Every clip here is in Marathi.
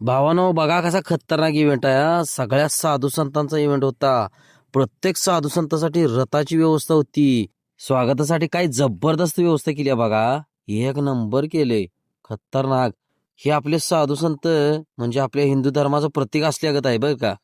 भावानो बघा कसा खतरनाक इव्हेंट आहे हा. सगळ्या साधू संतांचा इव्हेंट होता. प्रत्येक साधू संतांसाठी रथाची व्यवस्था होती. स्वागतासाठी काय जबरदस्त व्यवस्था केली आहे बघा. एक नंबर केले. खतरनाक. हे आपले साधू संत म्हणजे आपल्या हिंदू धर्माचं प्रतीक असल्यागत आहे बरं का.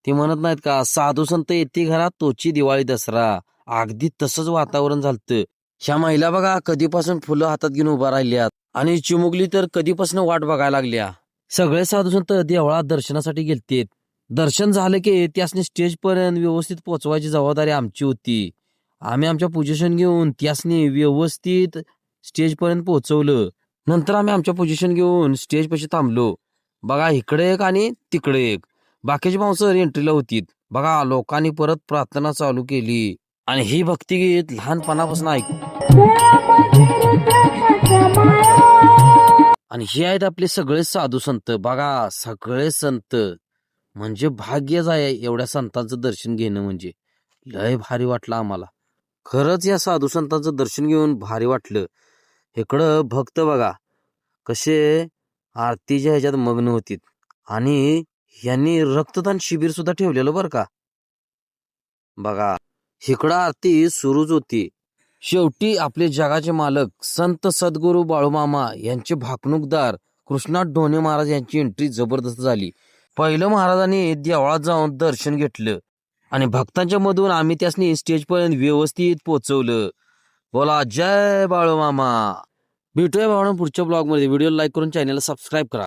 ते म्हणत नाहीत का, साधू संत येते घरात तोची दिवाळी दसरा. अगदी तसंच वातावरण झालतं. ह्या महिला बघा कधीपासून फुलं हातात घेऊन उभा राहिल्यात आणि चिमुकली तर कधीपासून वाट बघायला लागल्या. सगळे साधू संत देवळात दर्शनासाठी गेलतेत. दर्शन झालं की त्यासनी स्टेज पर्यंत व्यवस्थित पोहोचवायची जबाबदारी आमची होती. आम्ही आमच्या पोझिशन घेऊन त्यासनी व्यवस्थित स्टेज पर्यंत पोहोचवलं. नंतर आम्ही आमच्या पोझिशन घेऊन स्टेज पाशी थांबलो. बघा इकडे एक आणि तिकडे एक. बाकीची माणसं एंट्रीला होती. बघा लोकांनी परत प्रार्थना चालू केली आणि ही भक्तिगीत लहानपणापासून आणि हे आहेत आपले सगळे साधू संत. बघा सगळे संत म्हणजे भाग्यच आहे एवढ्या संतांचं दर्शन घेणं. म्हणजे लय भारी वाटलं आम्हाला. खरंच या साधू संतांचं दर्शन घेऊन भारी वाटलं. इकडं भक्त बघा कसे आरतीच्या ह्याच्यात मग्न होतीत आणि यांनी रक्तदान शिबिर सुद्धा ठेवलेलं बरं का. बघा इकडं आरती सुरूच होती. शेवटी आपले जगाचे मालक संत सद्गुरू बाळूमामा यांचे भाकणूकदार कृष्णात ढोणे महाराज यांची एंट्री जबरदस्त झाली. पहिलं महाराजांनी देवळात जाऊन दर्शन घेतलं आणि भक्तांच्या मधून आम्ही त्यासनी स्टेजपर्यंत व्यवस्थित पोहोचवलं. बोला जय बाळूमामा. भेटूया भावना पुढच्या ब्लॉगमध्ये. व्हिडिओ लाईक करून चॅनलला सबस्क्राईब करा.